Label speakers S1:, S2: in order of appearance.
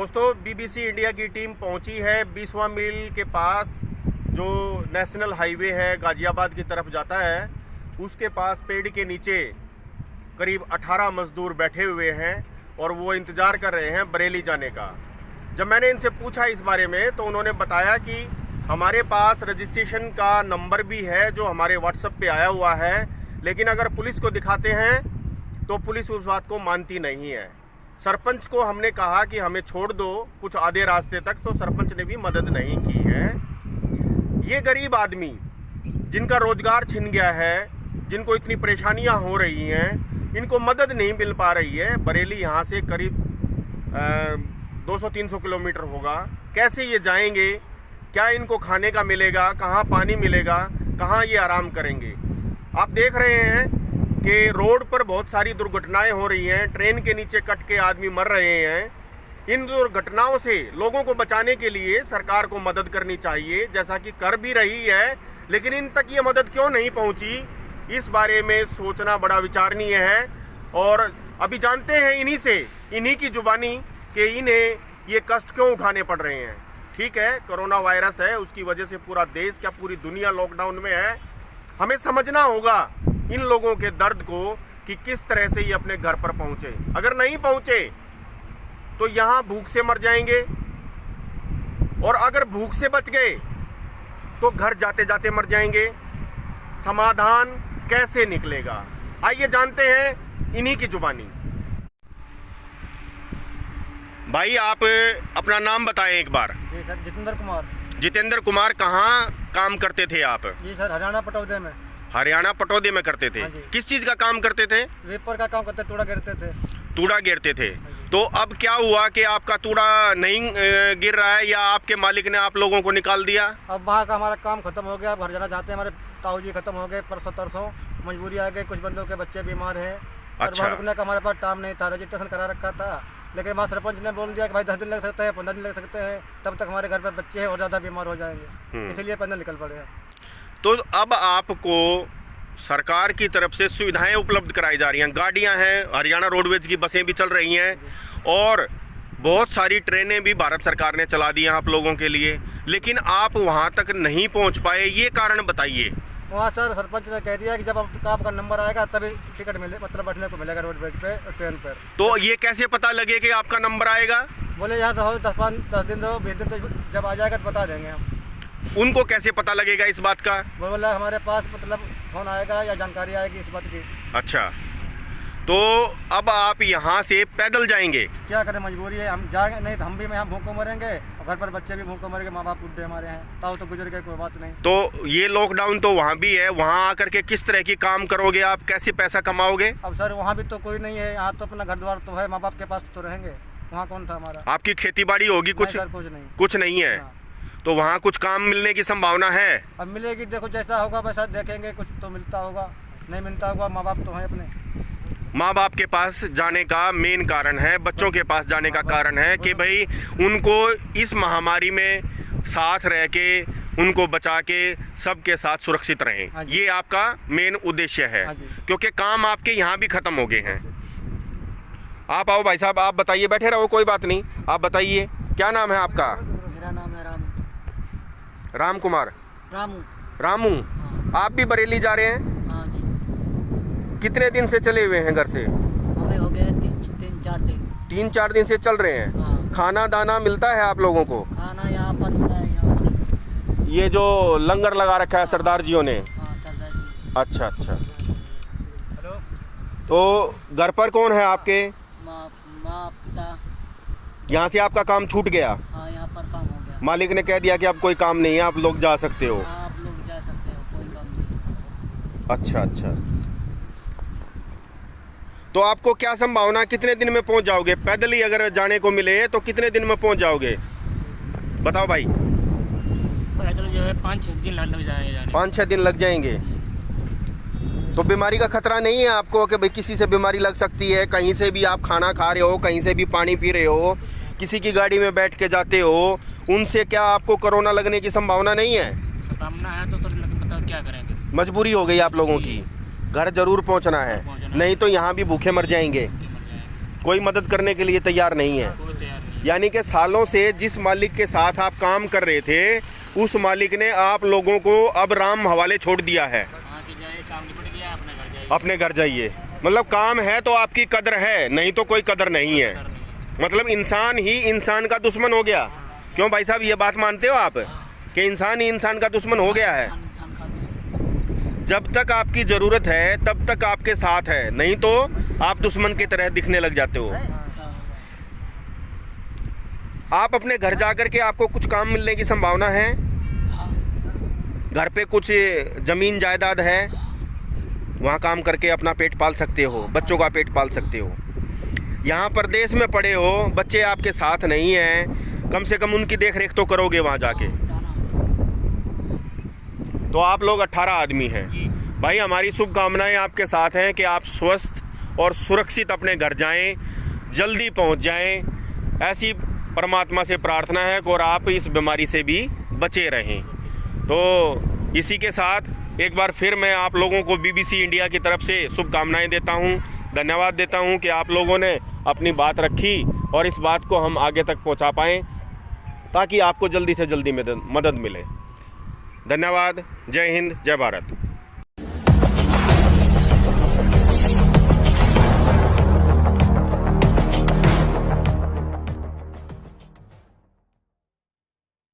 S1: दोस्तों, BBC India की team पहुंची है 20वां मील के पास, जो नेशनल हाईवे है गाजियाबाद की तरफ जाता है। उसके पास पेड़ के नीचे करीब 18 मजदूर बैठे हुए हैं और वो इंतज़ार कर रहे हैं बरेली जाने का। जब मैंने इनसे पूछा इस बारे में तो उन्होंने बताया कि हमारे पास रजिस्ट्रेशन का नंबर भी है जो हमारे व्हाट्सएप पे आया हुआ है, लेकिन अगर पुलिस को दिखाते हैं तो पुलिस उस बात को मानती नहीं है। सरपंच को हमने कहा कि हमें छोड़ दो कुछ आधे रास्ते तक, तो सरपंच ने भी मदद नहीं की है। ये गरीब आदमी जिनका रोजगार छिन गया है, जिनको इतनी परेशानियां हो रही हैं, इनको मदद नहीं मिल पा रही है। बरेली यहाँ से करीब 200-300 किलोमीटर होगा। कैसे ये जाएंगे? क्या इनको खाने का मिलेगा? कहाँ पानी मिलेगा? कहाँ ये आराम करेंगे? आप देख रहे हैं कि रोड पर बहुत सारी दुर्घटनाएं हो रही हैं। ट्रेन के नीचे कट के आदमी मर रहे हैं। इन दुर्घटनाओं से लोगों को बचाने के लिए सरकार को मदद करनी चाहिए, जैसा कि कर भी रही है, लेकिन इन तक ये मदद क्यों नहीं पहुंची, इस बारे में सोचना बड़ा विचारणीय है। और अभी जानते हैं इन्हीं की जुबानी कि इन्हें ये कष्ट क्यों उठाने पड़ रहे हैं। ठीक है, कोरोना वायरस है, उसकी वजह से पूरा देश, क्या पूरी दुनिया लॉकडाउन में है। हमें समझना होगा इन लोगों के दर्द को कि किस तरह से ये अपने घर पर पहुंचे। अगर नहीं पहुंचे तो यहाँ भूख से मर जाएंगे, और अगर भूख से बच गए तो घर जाते जाते मर जाएंगे। समाधान कैसे निकलेगा, आइए जानते हैं इन्हीं की जुबानी। भाई, आप अपना नाम बताएं एक बार।
S2: जी सर, जितेंद्र कुमार।
S1: जितेंद्र कुमार, कहाँ काम करते थे आप?
S2: जी सर, हरियाणा पटौदे में।
S1: हरियाणा पटौदे में करते थे।
S2: हाँ,
S1: किस चीज़ का काम करते थे?
S2: वेपर का काम करते, तूड़ा गिरते थे।
S1: तूड़ा गिरते थे। तो अब क्या हुआ कि आपका तूड़ा नहीं गिर रहा है, या आपके मालिक ने आप लोगों को निकाल दिया?
S2: अब वहाँ का हमारा काम खत्म हो गया। अब हरियाणा जाते हैं, हमारे ताऊ जी खत्म हो गए परसों तरसों। मजबूरी आ गई, कुछ बंदों के बच्चे बीमार हैं। और
S1: अच्छा।
S2: वहाँ रुकने का हमारे पास टाइम नहीं था, रजिस्ट्रेशन करा रखा था, लेकिन वहाँ सरपंच ने बोल दिया कि भाई 10 दिन लग सकते हैं, 15 दिन लग सकते हैं, तब तक हमारे घर पर बच्चे हैं और ज़्यादा बीमार हो जाएंगे, इसलिए पैदल निकल पड़े हैं।
S1: तो अब आपको सरकार की तरफ से सुविधाएं उपलब्ध कराई जा रही हैं। गाड़ियां हैं, हरियाणा रोडवेज की बसें भी चल रही हैं, और बहुत सारी ट्रेनें भी भारत सरकार ने चला दी हैं आप लोगों के लिए, लेकिन आप वहां तक नहीं पहुंच पाए, ये कारण बताइए।
S2: वहाँ सर सरपंच ने कह दिया कि जब आपका नंबर आएगा तभी टिकट मिले, मतलब बैठने को मिलेगा रोडवेज पे और ट्रेन पर।
S1: तो ये कैसे पता लगे कि आपका नंबर आएगा?
S2: बोले यहाँ रहो 10 दिन रहो, 20 दिन, तो जब आ जाएगा तो बता देंगे हम।
S1: उनको कैसे पता लगेगा इस बात का?
S2: वो बोला हमारे पास मतलब फोन आएगा या जानकारी आएगी इस बात की।
S1: अच्छा, तो अब आप यहाँ से पैदल जाएंगे?
S2: क्या करें, मजबूरी है, हम जाएंगे नहीं तो हम भी यहाँ भूखों मरेंगे, और घर पर बच्चे भी भूखों मरेंगे, माँ बाप बुढ़े हमारे हैं, ताऊ तो गुजर गए, कोई बात नहीं।
S1: तो ये लॉकडाउन तो वहाँ भी है, वहाँ आकर के किस तरह की काम करोगे आप? कैसे पैसा कमाओगे?
S2: अब सर वहाँ भी तो कोई नहीं है, यहाँ तो अपना घर द्वार तो है, माँ बाप के पास तो रहेंगे, वहाँ कौन था हमारा?
S1: आपकी खेती बाड़ी होगी कुछ?
S2: सर कुछ नहीं।
S1: कुछ नहीं है। तो वहाँ कुछ काम मिलने की संभावना है?
S2: अब मिलेगी, देखो जैसा होगा वैसा देखेंगे, कुछ तो मिलता होगा, नहीं मिलता होगा। माँ बाप तो हैं अपने।
S1: माँ बाप के पास जाने का मेन कारण है, बच्चों के पास जाने का कारण है कि भाई उनको इस महामारी में साथ रह के, उनको बचा के सबके साथ सुरक्षित रहें। ये आपका मेन उद्देश्य है, क्योंकि काम आपके यहाँ भी खत्म हो गए हैं। आप आओ भाई साहब, आप बताइए, बैठे रहो, कोई बात नहीं, आप बताइए क्या नाम है आपका?
S2: मेरा नाम है रामू।
S1: राम कुमार? रामू। आप भी बरेली जा रहे हैं?
S2: हाँ जी।
S1: कितने दिन से चले हुए हैं घर से?
S2: हमें हो गए 3-4 दिन।
S1: 3-4 दिन से चल रहे हैं।
S2: हाँ।
S1: खाना दाना मिलता है आप लोगों को?
S2: खाना यहाँ पर मिला है, यहाँ पर।
S1: ये जो लंगर लगा रखा है सरदार जियों ने?
S2: हाँ, सरदार जी।
S1: अच्छा अच्छा। तो घर पर कौन है आपके?
S2: माँ पिता।
S1: यहाँ से आपका काम छूट गया?
S2: हाँ, यहाँ पर काम हो गया।
S1: मालिक ने कह दिया कि अब कोई काम नहीं है, आप लोग जा सकते हो?
S2: हाँ, आप लोग जा सकते हो, कोई काम नहीं।
S1: अच्छा अच्छा। तो आपको क्या संभावना, कितने दिन में पहुंच जाओगे? पैदल ही अगर जाने को मिले तो कितने दिन में पहुंच जाओगे, बताओ भाई?
S2: पैदल जो है 5-6 दिन लग जाएंगे।
S1: 5-6 दिन लग जाएंगे। तो बीमारी का खतरा नहीं है आपको कि भाई किसी से बीमारी लग सकती है? कहीं से भी आप खाना खा रहे हो, कहीं से भी पानी पी रहे हो, किसी की गाड़ी में बैठ के जाते हो, उनसे क्या आपको कोरोना लगने की संभावना नहीं है?
S2: संभावना है तो बताओ क्या करेंगे।
S1: मजबूरी हो गई आप लोगों की, घर जरूर पहुंचना है, नहीं तो यहाँ भी भूखे मर जाएंगे। कोई मदद करने के लिए तैयार नहीं है। यानी कि सालों से जिस मालिक के साथ आप काम कर रहे थे उस मालिक ने आप लोगों को अब राम हवाले छोड़ दिया है। अपने घर जाइए। मतलब काम है तो आपकी कदर है, नहीं तो कोई कदर नहीं है। मतलब इंसान ही इंसान का दुश्मन हो गया। क्यों भाई साहब, ये बात मानते हो आप कि इंसान ही इंसान का दुश्मन हो गया है? जब तक आपकी ज़रूरत है तब तक आपके साथ है, नहीं तो आप दुश्मन की तरह दिखने लग जाते हो। आप अपने घर जा कर के आपको कुछ काम मिलने की संभावना है? घर पे कुछ ज़मीन जायदाद है, वहाँ काम करके अपना पेट पाल सकते हो, बच्चों का पेट पाल सकते हो। यहाँ परदेश में पड़े हो, बच्चे आपके साथ नहीं हैं, कम से कम उनकी देख रेख तो करोगे वहाँ जाके। तो आप लोग 18 आदमी हैं भाई, हमारी शुभकामनाएं आपके साथ हैं कि आप स्वस्थ और सुरक्षित अपने घर जाएं, जल्दी पहुंच जाएं। ऐसी परमात्मा से प्रार्थना है और आप इस बीमारी से भी बचे रहें। तो इसी के साथ एक बार फिर मैं आप लोगों को BBC इंडिया की तरफ से शुभकामनाएं देता हूं, धन्यवाद देता हूं कि आप लोगों ने अपनी बात रखी और इस बात को हम आगे तक पहुंचा पाएँ ताकि आपको जल्दी से जल्दी मदद मिले। धन्यवाद। जय हिंद, जय भारत।